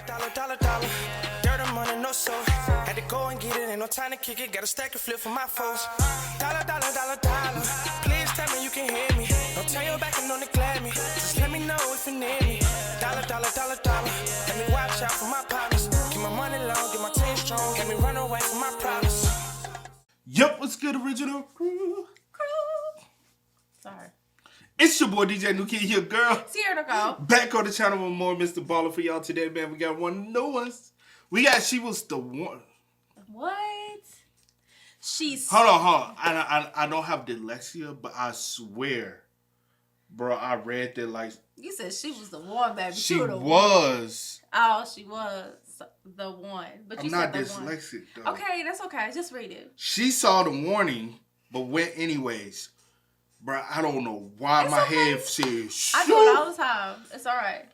dollar. Dirt and money, no soul. Had to go and get it, ain't no time to kick it. Got a stack of flip for my foes. Dollar. Please tell me you can hear me. Don't turn your back and don't neglect me. Just let me know if you need me. Dollar. Let me watch out for my partners. Keep my money long, get my team strong. Let me run away from my problems. Yup, what's good, original crew? Sorry. It's your boy DJ New Kid here, girl. Sierra Raquel. Back on the channel with more Mr. Ballen for y'all today, man. We got one new one. She was the one. What? She's... Hold on. I don't have dyslexia, but I swear, bro, I read that like... You said she was the one, baby. She was. Oh, she was the one. But you I'm not said the dyslexic, one. though. Okay, that's okay. Just read it. She saw the warning, but went anyways. Bro, I don't know why It's my okay. head said, shoot. I do it all the time. It's all right.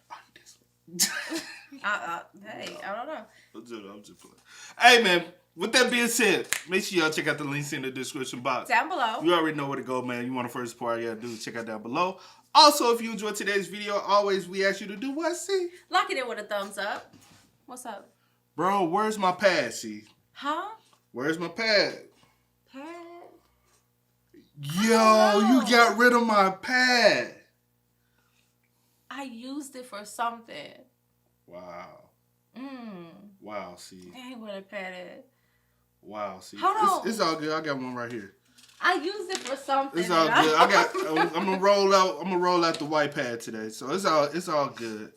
Hey, I don't know. I'm just playing. Hey, man, with that being said, make sure y'all check out the links in the description box. Down below. You already know where to go, man. You want the first part, you gotta do, check out down below. Also, if you enjoyed today's video, always we ask you to do what, see? Lock it in with a thumbs up. What's up? Bro, where's my pad, see? Huh? Where's my pad? Pad? Yo, you got rid of my pad. I used it for something. Wow. Wow, see. That ain't what a pad is. Wow, see. Hold on. It's all good. I got one right here. I used it for something. It's all good. I'm gonna roll out the white pad today, so it's all good.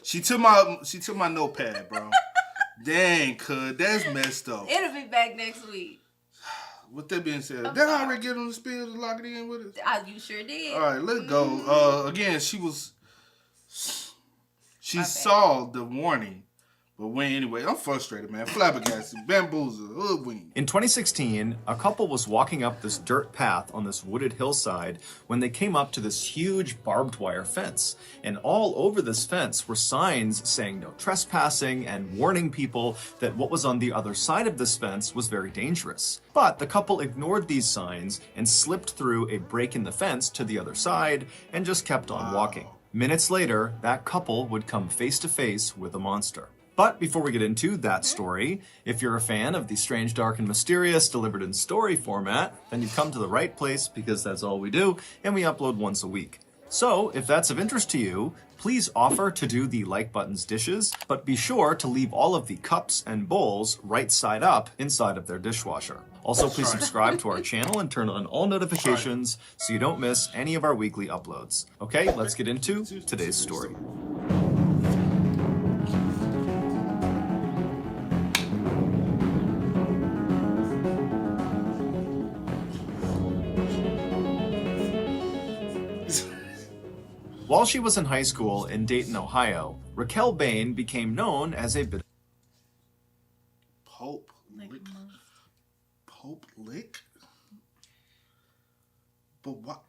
She took my notepad, bro. Dang, cuz that's messed up. It'll be back next week. With that being said, did I already get on the spill to lock it in with us? You sure did. All right, let's go. Again, she saw the warning. But when anyway, I'm frustrated, man. Flabbergasted, bamboozled, hoodwinked. In 2016, a couple was walking up this dirt path on this wooded hillside when they came up to this huge barbed wire fence. And all over this fence were signs saying no trespassing and warning people that what was on the other side of this fence was very dangerous. But the couple ignored these signs and slipped through a break in the fence to the other side and just kept on walking. Minutes later, that couple would come face to face with a monster. But before we get into that story, if you're a fan of the strange, dark, and mysterious delivered in story format, then you've come to the right place because that's all we do, and we upload once a week. So, if that's of interest to you, please offer to do the like button's dishes, but be sure to leave all of the cups and bowls right side up inside of their dishwasher. Also, please subscribe to our channel and turn on all notifications so you don't miss any of our weekly uploads. Okay, let's get into today's story. While she was in high school in Dayton, Ohio, Raquel Bain became known as a bit Pope Lick? But what?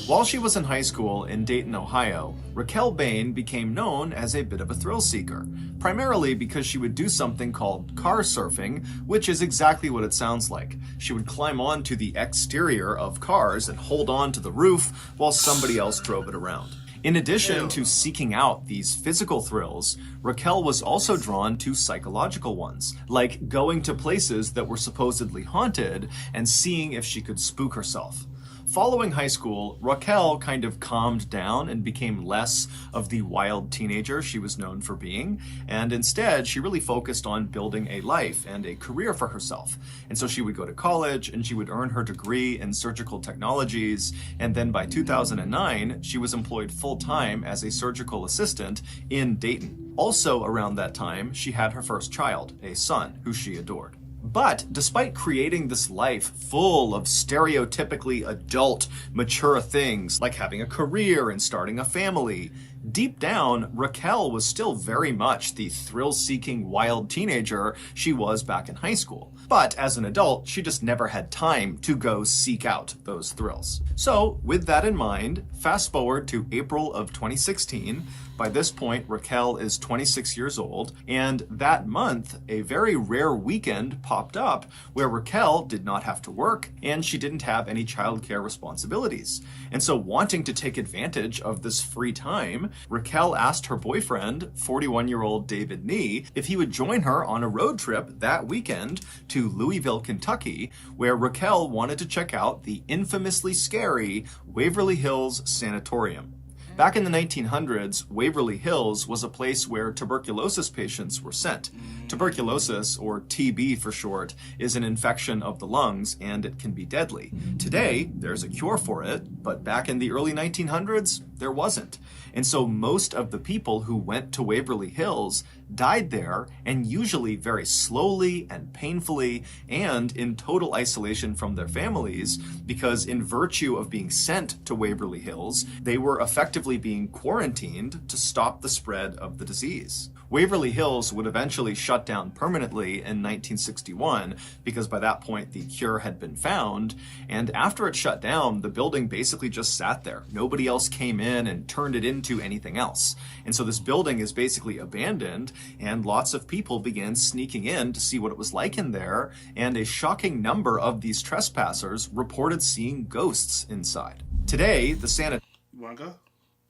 While she was in high school in Dayton, Ohio, Raquel Bain became known as a bit of a thrill seeker, primarily because she would do something called car surfing, which is exactly what it sounds like. She would climb onto the exterior of cars and hold on to the roof while somebody else drove it around. In addition to seeking out these physical thrills, Raquel was also drawn to psychological ones, like going to places that were supposedly haunted and seeing if she could spook herself. Following high school, Raquel kind of calmed down and became less of the wild teenager she was known for being, and instead she really focused on building a life and a career for herself. And so she would go to college and she would earn her degree in surgical technologies, and then by 2009 she was employed full-time as a surgical assistant in Dayton. Also around that time, she had her first child, a son, who she adored. But despite creating this life full of stereotypically adult, mature things like having a career and starting a family, deep down, Raquel was still very much the thrill-seeking wild teenager she was back in high school. But as an adult, she just never had time to go seek out those thrills. So with that in mind, fast forward to April of 2016. By this point, Raquel is 26 years old, and that month, a very rare weekend popped up where Raquel did not have to work and she didn't have any childcare responsibilities. And so wanting to take advantage of this free time, Raquel asked her boyfriend, 41-year-old David Nee, if he would join her on a road trip that weekend to Louisville, Kentucky, where Raquel wanted to check out the infamously scary Waverly Hills Sanatorium. Back in the 1900s, Waverly Hills was a place where tuberculosis patients were sent. Tuberculosis, or TB for short, is an infection of the lungs, and it can be deadly. Today, there's a cure for it, but back in the early 1900s, there wasn't. And so most of the people who went to Waverly Hills died there, and usually very slowly and painfully, and in total isolation from their families, because in virtue of being sent to Waverly Hills, they were effectively being quarantined to stop the spread of the disease. Waverly Hills would eventually shut down permanently in 1961 because by that point the cure had been found, and after it shut down, the building basically just sat there. Nobody else came in and turned it into anything else. And so this building is basically abandoned, and lots of people began sneaking in to see what it was like in there, and a shocking number of these trespassers reported seeing ghosts inside. Today, the sanatorium... You wanna go?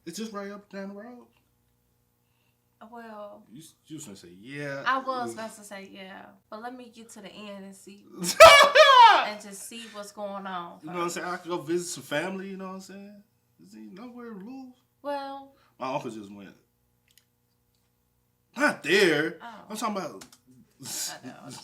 It's just right up down the road. Well, you was gonna say yeah. I was about to say yeah, but let me get to the end and see, and just see what's going on. You know what I'm saying? I could go visit some family. You know what I'm saying? Is he nowhere to lose? Well, my uncle just went. Not there. Oh. I'm talking about.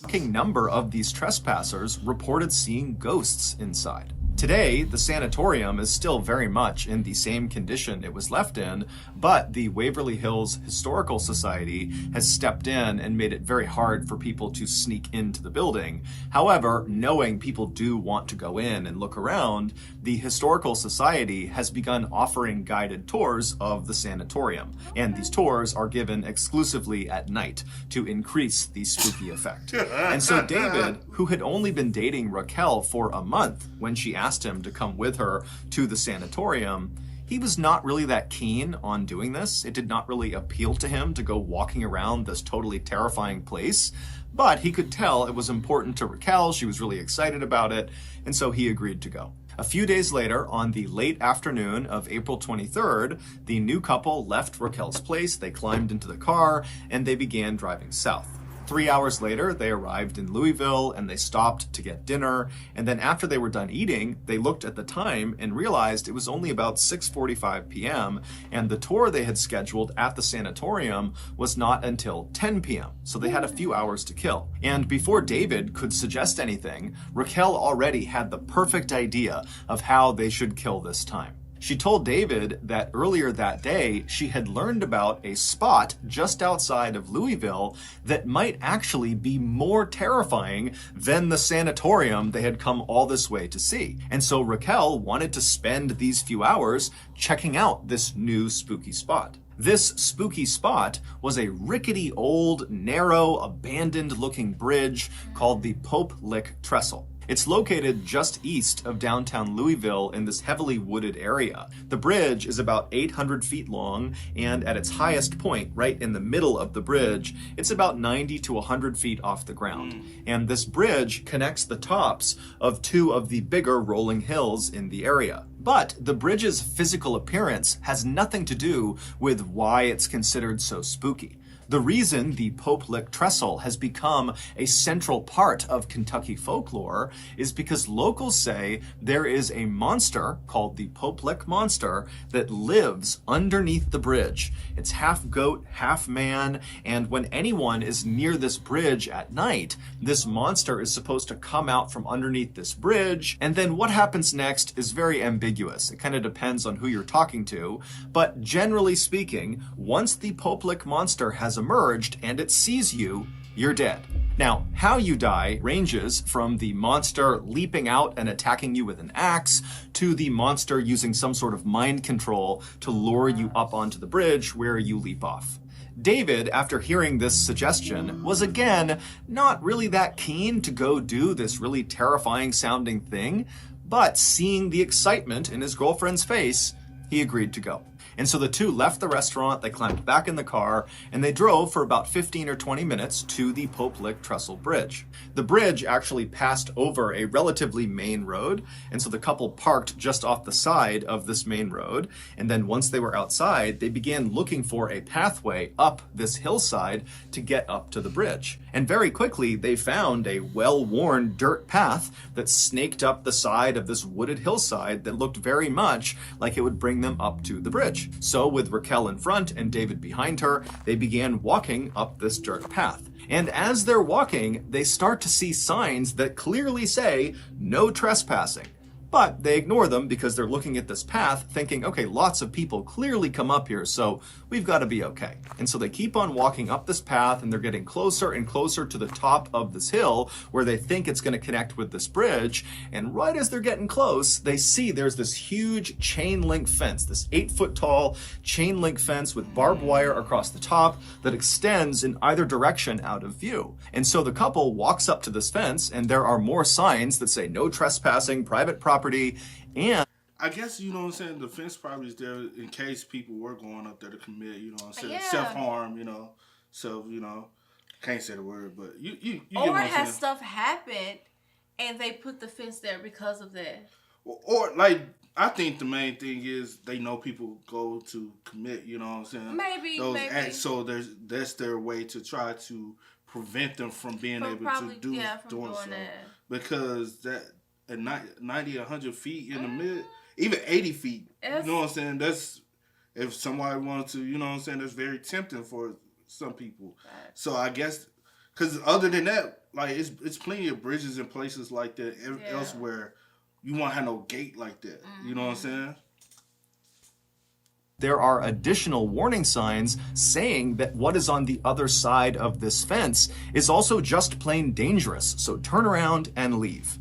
Shocking number of these trespassers reported seeing ghosts inside. Today, the sanatorium is still very much in the same condition it was left in, but the Waverly Hills Historical Society has stepped in and made it very hard for people to sneak into the building. However, knowing people do want to go in and look around, the Historical Society has begun offering guided tours of the sanatorium, and these tours are given exclusively at night to increase the spooky effect. And so David, who had only been dating Raquel for a month when she asked him to come with her to the sanatorium, he was not really that keen on doing this. It did not really appeal to him to go walking around this totally terrifying place, but he could tell it was important to Raquel. She was really excited about it, and so he agreed to go. A few days later, on the late afternoon of April 23rd, the new couple left Raquel's place, they climbed into the car, and they began driving south. 3 hours later, they arrived in Louisville and they stopped to get dinner. And then after they were done eating, they looked at the time and realized it was only about 6:45 p.m. and the tour they had scheduled at the sanatorium was not until 10 p.m. So they had a few hours to kill. And before David could suggest anything, Raquel already had the perfect idea of how they should kill this time. She told David that earlier that day, she had learned about a spot just outside of Louisville that might actually be more terrifying than the sanatorium they had come all this way to see. And so Raquel wanted to spend these few hours checking out this new spooky spot. This spooky spot was a rickety old, narrow, abandoned-looking bridge called the Pope Lick Trestle. It's located just east of downtown Louisville in this heavily wooded area. The bridge is about 800 feet long, and at its highest point, right in the middle of the bridge, it's about 90 to 100 feet off the ground. And this bridge connects the tops of two of the bigger rolling hills in the area. But the bridge's physical appearance has nothing to do with why it's considered so spooky. The reason the Pope Lick Trestle has become a central part of Kentucky folklore is because locals say there is a monster called the Pope Lick Monster that lives underneath the bridge. It's half goat, half man, and when anyone is near this bridge at night, this monster is supposed to come out from underneath this bridge, and then what happens next is very ambiguous. It kind of depends on who you're talking to, but generally speaking, once the Pope Lick Monster has emerged and it sees you, you're dead. Now, how you die ranges from the monster leaping out and attacking you with an axe to the monster using some sort of mind control to lure you up onto the bridge where you leap off. David, after hearing this suggestion, was again not really that keen to go do this really terrifying sounding thing, but seeing the excitement in his girlfriend's face, he agreed to go. And so the two left the restaurant, they climbed back in the car, and they drove for about 15 or 20 minutes to the Pope Lick Trestle Bridge. The bridge actually passed over a relatively main road, and so the couple parked just off the side of this main road, and then once they were outside, they began looking for a pathway up this hillside to get up to the bridge. And very quickly, they found a well-worn dirt path that snaked up the side of this wooded hillside that looked very much like it would bring them up to the bridge. So with Raquel in front and David behind her, they began walking up this dirt path. And as they're walking, they start to see signs that clearly say, "No trespassing." But they ignore them because they're looking at this path thinking, okay, lots of people clearly come up here, so we've got to be okay. And so they keep on walking up this path, and they're getting closer and closer to the top of this hill where they think it's going to connect with this bridge. And right as they're getting close, they see there's this huge chain link fence, this 8-foot tall chain link fence with barbed wire across the top that extends in either direction out of view. And so the couple walks up to this fence, and there are more signs that say no trespassing, private property, and I guess, you know what I'm saying, the fence probably is there in case people were going up there to commit, you know what I'm saying, Yeah. self-harm, can't say the word, but you get what Or I'm has saying. stuff happened and they put the fence there because of that? Or like, I think the main thing is they know people go to commit, you know what I'm saying? Maybe. Acts, so that's their way to try to prevent them from being able to do doing so. that. Because that at 90, 100 feet in the mid, even 80 feet, you know what I'm saying? That's, if somebody wanted to, you know what I'm saying, that's very tempting for some people. Right. So I guess, because other than that, like, it's plenty of bridges and places like that elsewhere. You won't have no gate like that. Mm-hmm. You know what I'm saying? There are additional warning signs saying that what is on the other side of this fence is also just plain dangerous. So turn around and leave.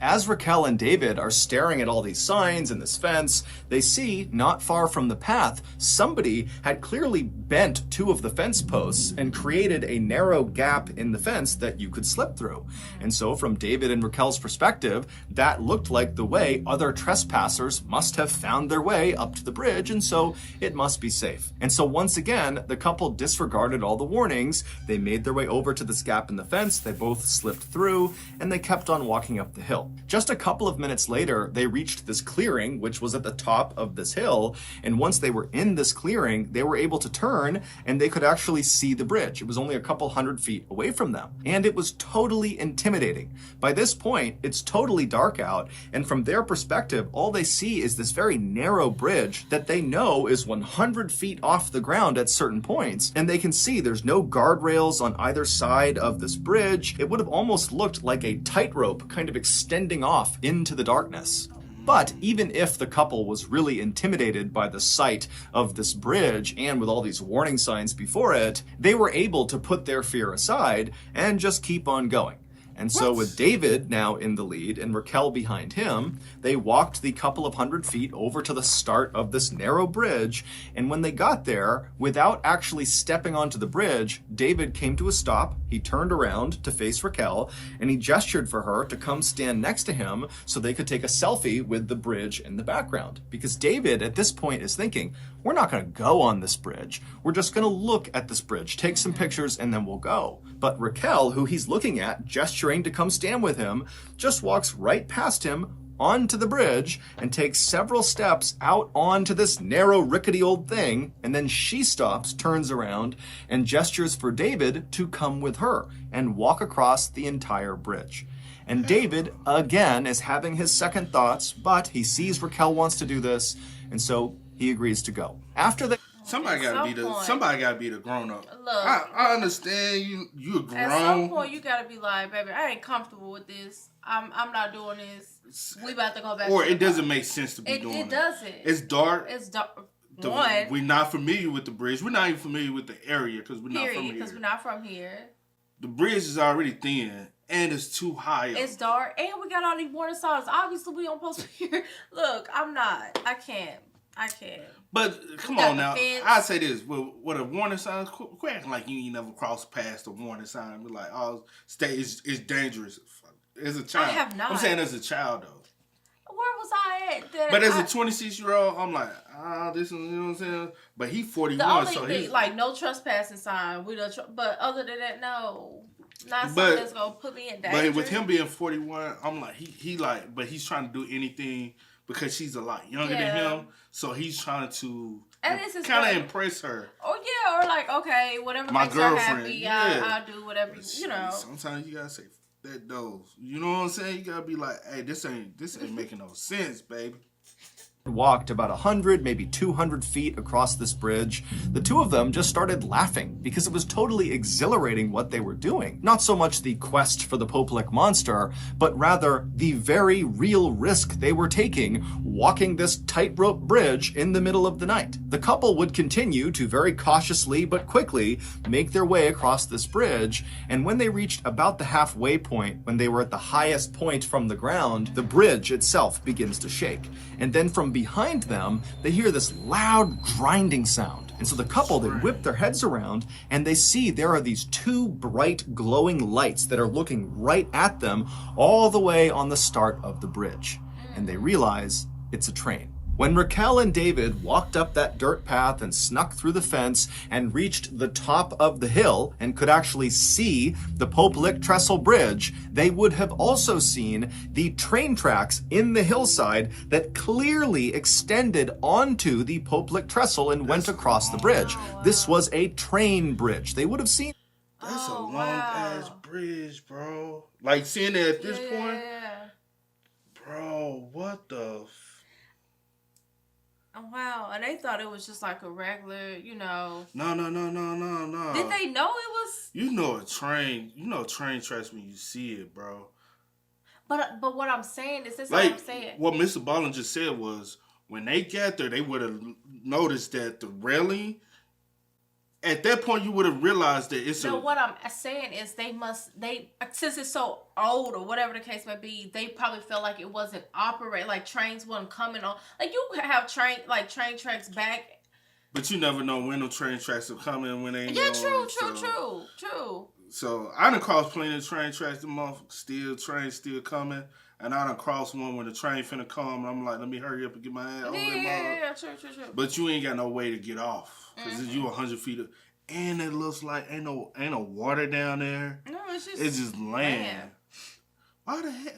As Raquel and David are staring at all these signs and this fence, they see, not far from the path, somebody had clearly bent two of the fence posts and created a narrow gap in the fence that you could slip through. And so from David and Raquel's perspective, that looked like the way other trespassers must have found their way up to the bridge, and so it must be safe. And so once again, the couple disregarded all the warnings. They made their way over to this gap in the fence, they both slipped through, and they kept on walking up the hill. Just a couple of minutes later, they reached this clearing, which was at the top of this hill, and once they were in this clearing, they were able to turn, and they could actually see the bridge. It was only a couple hundred feet away from them, and it was totally intimidating. By this point, it's totally dark out, and from their perspective, all they see is this very narrow bridge that they know is 100 feet off the ground at certain points, and they can see there's no guardrails on either side of this bridge. It would have almost looked like a tightrope kind of extending off into the darkness. But even if the couple was really intimidated by the sight of this bridge and with all these warning signs before it, they were able to put their fear aside and just keep on going. And so with David now in the lead and Raquel behind him, they walked the couple of hundred feet over to the start of this narrow bridge. And when they got there, without actually stepping onto the bridge, David came to a stop. He turned around to face Raquel and he gestured for her to come stand next to him so they could take a selfie with the bridge in the background. Because David at this point is thinking, we're not going to go on this bridge. We're just going to look at this bridge, take some pictures, and then we'll go. But Raquel, who he's looking at, gesturing to come stand with him, just walks right past him onto the bridge and takes several steps out onto this narrow, rickety old thing. And then she stops, turns around, and gestures for David to come with her and walk across the entire bridge. And David, again, is having his second thoughts, but he sees Raquel wants to do this, and so he agrees to go. After the Somebody gotta be the grown up. Look, I understand you a grown. At some point, you gotta be like, baby, I ain't comfortable with this. I'm not doing this. We about to go back. Or it doesn't make sense to be doing it. It doesn't. It's dark. It's dark. We're not familiar with the bridge. We're not even familiar with the area because we're not from here. Because we're not from here. The bridge is already thin and it's too high up. It's dark and we got all these warning signs. Obviously, we don't supposed to be here. Look, I'm not. I can't. But come on now, I say this: with a warning sign, quit acting like you ain't never crossed past a warning sign. Be like, oh, it's dangerous. As a child. I have not. I'm saying as a child, though. Where was I at? But as a 26-year-old, I'm like, this is, you know what I'm saying? But he 41, the only so thing, he's... like, no trespassing sign. But other than that, no. Not something that's going to put me in danger. But with him being 41, I'm like, he like, but he's trying to do anything because she's a lot younger than him. So he's trying to kind of impress her. Oh, yeah. Or like, okay, whatever My makes girlfriend, her happy, I'll do whatever, you know. Sometimes you got to say, that those. You know what I'm saying? You got to be like, hey, this ain't making no sense, baby. Walked about 100, maybe 200 feet across this bridge. The two of them just started laughing because it was totally exhilarating what they were doing. Not so much the quest for the Popelic monster, but rather the very real risk they were taking walking this tightrope bridge in the middle of the night. The couple would continue to very cautiously but quickly make their way across this bridge, and when they reached about the halfway point, when they were at the highest point from the ground, the bridge itself begins to shake. And then from behind them, they hear this loud grinding sound. And so the couple, they whip their heads around and they see there are these two bright glowing lights that are looking right at them all the way on the start of the bridge. And they realize it's a train. When Raquel and David walked up that dirt path and snuck through the fence and reached the top of the hill and could actually see the Popelic Trestle Bridge, they would have also seen the train tracks in the hillside that clearly extended onto the Popelic Trestle and went across the bridge. This was a train bridge. They would have seen... That's a long-ass bridge, bro. Like, seeing it at this point? Bro, what the... Oh, wow. And they thought it was just like a regular, you know. No. Did they know it was? You know train tracks when you see it, bro. But what I'm saying is, this like, what I'm saying. What Mr. Ballen just said was, when they got there, they would have noticed that the railing, at that point, you would have realized that it's what I'm saying is since it's so old or whatever the case may be, they probably felt like it wasn't operating, like trains wasn't coming on. Like you have train tracks back. But you never know when the train tracks are coming, when they ain't Yeah, going, true. So I done crossed plenty of train tracks, the motherfuckers trains still coming. And I done crossed one when the train finna come, and I'm like, let me hurry up and get my ass over there. Yeah, true. But you ain't got no way to get off. Because you 100 feet up. And it looks like ain't no water down there. No, it's just land. Why the hell?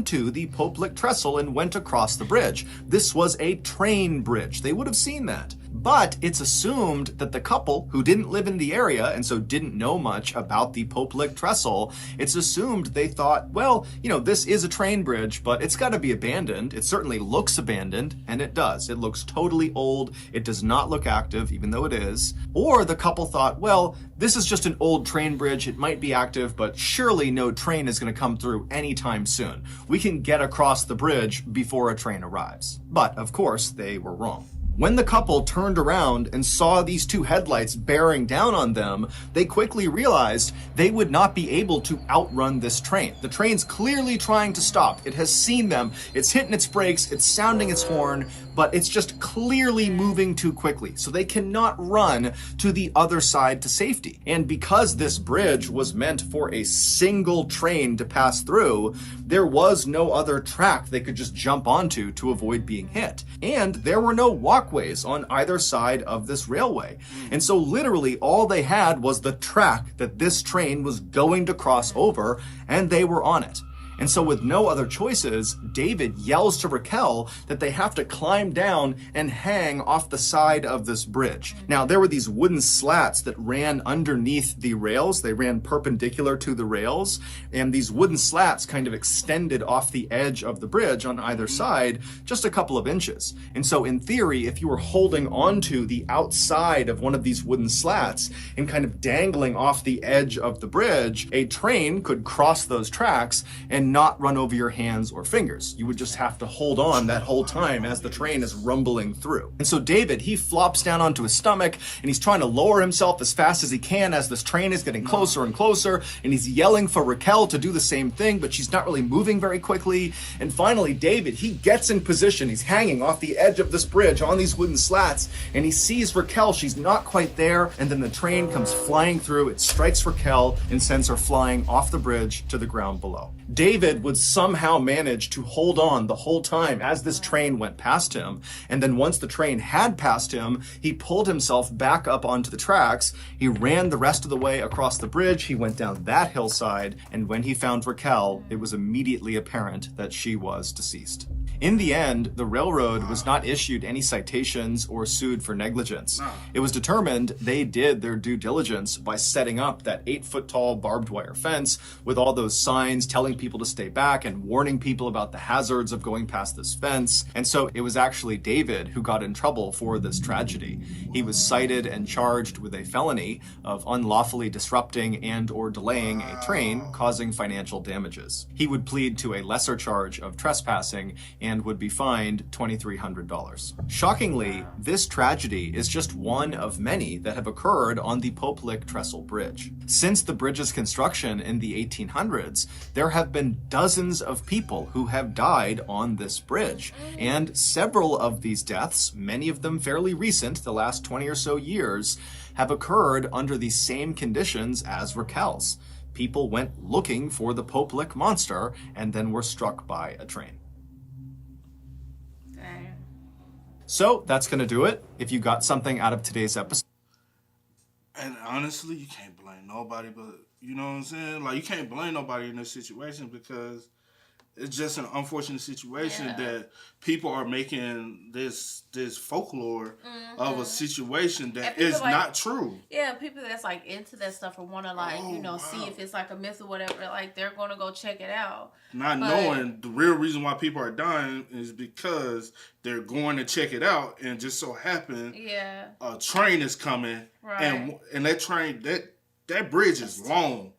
To the Popelic Trestle and went across the bridge. This was a train bridge. They would have seen that. But it's assumed that the couple, who didn't live in the area and so didn't know much about the Popelic Trestle, it's assumed they thought, well, this is a train bridge, but it's got to be abandoned. It certainly looks abandoned, and it does. It looks totally old. It does not look active, even though it is. Or the couple thought, well, this is just an old train bridge. It might be active, but surely no train is going to come through anytime soon. We can get across the bridge before a train arrives. But, of course, they were wrong. When the couple turned around and saw these two headlights bearing down on them, they quickly realized they would not be able to outrun this train. The train's clearly trying to stop. It has seen them. It's hitting its brakes. It's sounding its horn, but it's just clearly moving too quickly. So they cannot run to the other side to safety. And because this bridge was meant for a single train to pass through, there was no other track they could just jump onto to avoid being hit. And there were no walkways on either side of this railway. And so literally all they had was the track that this train was going to cross over, and they were on it. And so with no other choices, David yells to Raquel that they have to climb down and hang off the side of this bridge. Now, there were these wooden slats that ran underneath the rails. They ran perpendicular to the rails, and these wooden slats kind of extended off the edge of the bridge on either side just a couple of inches. And so in theory, if you were holding onto the outside of one of these wooden slats and kind of dangling off the edge of the bridge, a train could cross those tracks and and not run over your hands or fingers. You would just have to hold on that whole time as the train is rumbling through. And so David, he flops down onto his stomach and he's trying to lower himself as fast as he can as this train is getting closer and closer, and he's yelling for Raquel to do the same thing, but she's not really moving very quickly. And finally, David, he gets in position. He's hanging off the edge of this bridge on these wooden slats, and he sees Raquel. She's not quite there, and then the train comes flying through. It strikes Raquel and sends her flying off the bridge to the ground below. David would somehow manage to hold on the whole time as this train went past him, and then once the train had passed him, he pulled himself back up onto the tracks. He ran the rest of the way across the bridge. He went down that hillside, and when he found Raquel, it was immediately apparent that she was deceased. In the end, the railroad was not issued any citations or sued for negligence. It was determined they did their due diligence by setting up that 8-foot-tall barbed wire fence with all those signs telling people to stay back and warning people about the hazards of going past this fence. And so it was actually David who got in trouble for this tragedy. He was cited and charged with a felony of unlawfully disrupting and or delaying a train, causing financial damages. He would plead to a lesser charge of trespassing and would be fined $2,300. Shockingly, this tragedy is just one of many that have occurred on the Poplick Trestle Bridge. Since the bridge's construction in the 1800s, there have been dozens of people who have died on this bridge, and several of these deaths, many of them fairly recent, the last 20 or so years, have occurred under the same conditions as Raquel's. People went looking for the Poplick monster and then were struck by a train. So that's going to do it. If you got something out of today's episode. And honestly, you can't blame nobody, but you know what I'm saying? Like, you can't blame nobody in this situation because it's just an unfortunate situation that people are making this folklore of a situation that is like, not true. Yeah, people that's like into that stuff or want to like, see if it's like a myth or whatever, like they're going to go check it out. Knowing the real reason why people are dying is because they're going to check it out and just so happen a train is coming and that train, that bridge is long.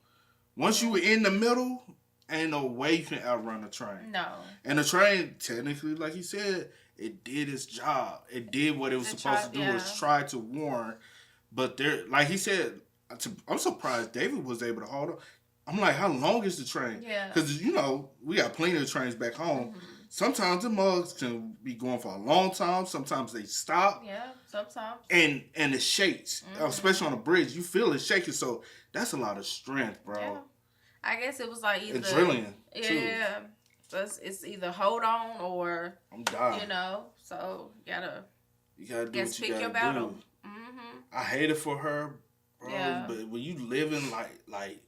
Once you were in the middle, ain't no way you can outrun a train. No. And the train, technically, like he said, it did its job. It did what it was supposed to do. It tried to warn. But there, like he said, I'm surprised David was able to hold on. I'm like, how long is the train? Yeah. Because, we got plenty of trains back home. Mm-hmm. Sometimes the mugs can be going for a long time. Sometimes they stop. Yeah, sometimes. And it shakes. Especially on a bridge. You feel it shaking. So that's a lot of strength, bro. Yeah. I guess it was like either adrenaline. Yeah, it's either hold on or I'm dying. So you gotta do what you gotta your battle. Do. I hate it for her, bro. Yeah. But when you living like,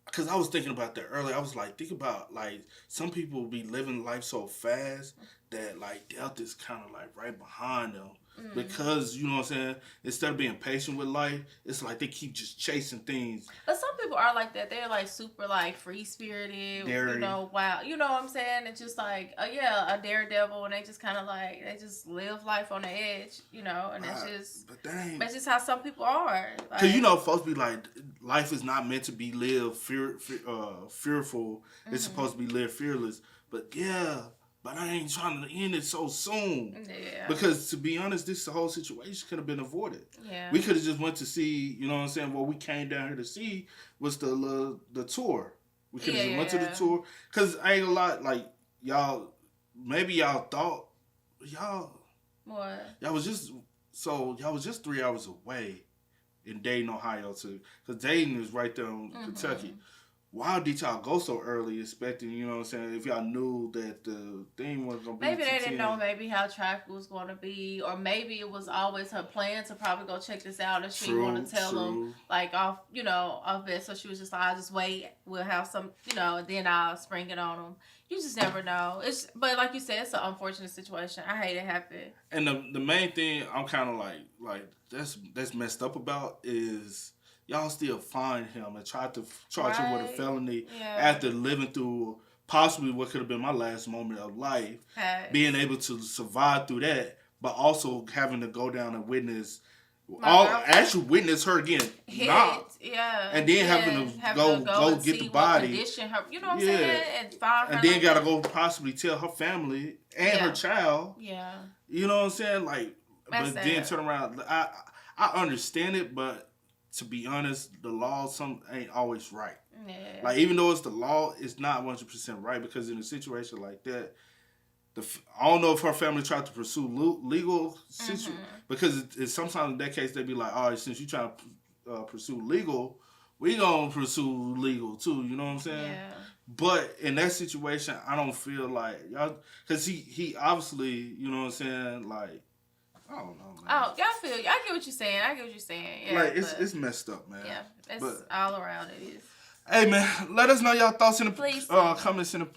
because I was thinking about that earlier. I was like, think about like some people be living life so fast that like death is kind of like right behind them. Because, you know what I'm saying, instead of being patient with life, it's like they keep just chasing things. But some people are like that. They're like super like free-spirited, wow. You know what I'm saying? It's just like, a daredevil, and they just kind of like, they just live life on the edge, and that's just how some people are. Because, folks be like, life is not meant to be lived fearful. It's supposed to be lived fearless. But but I ain't trying to end it so soon. Yeah. Because to be honest, this whole situation could have been avoided. Yeah. We could have just went to see, you know what I'm saying, what we came down here to see was the tour. We could have just went to the tour. Because I ain't gonna lie, like, maybe y'all thought, what? Y'all was just 3 hours away in Dayton, Ohio, too. Because Dayton is right there in Kentucky. Why did y'all go so early expecting, you know what I'm saying, if y'all knew that the thing was going to be Maybe they didn't know maybe how traffic was going to be, or maybe it was always her plan to probably go check this out, and she didn't want to tell them, like, off it. So she was just like, I'll just wait. We'll have some, and then I'll spring it on them. You just never know. But like you said, it's an unfortunate situation. I hate it happened. And the main thing I'm kind of like that's messed up about is y'all still find him and tried to charge him with a felony after living through possibly what could have been my last moment of life. Being able to survive through that, but also having to go down and witness actually witness her getting knocked. Yeah. And then having to go and get the see body. what condition her, you know what I'm saying? And find her. And then gotta go possibly tell her family and her child. Yeah. You know what I'm saying? Like, That's but sad. then turn around. I understand it, but to be honest, the law ain't always right. Yeah. Like, even though it's the law, it's not 100% right, because in a situation like that, I don't know if her family tried to pursue legal situation, because it's sometimes in that case they be like, all right, since you try to pursue legal, we gonna pursue legal too. You know what I'm saying? Yeah. But in that situation, I don't feel like y'all, because he obviously, you know what I'm saying, like, I don't know, man. Oh, y'all feel you. I get what you're saying. Yeah, like, it's messed up, man. Yeah, it's all around it is. Hey, man, let us know y'all thoughts in the Please, comments in the.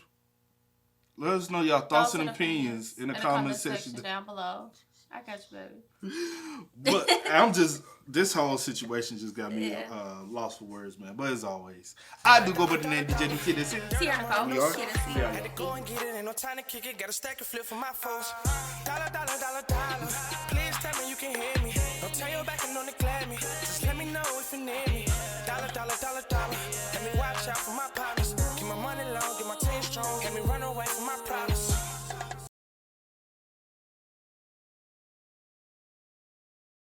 Let us know y'all thoughts and opinions in the comment section down below. I got you, baby. But this whole situation just got me lost for words, man. But as always, I do go by the name DJ Kid and CMGMT. We are. Had to go and get it, ain't no time to kick it. Got a stack and flip for my foes. Dollar. Please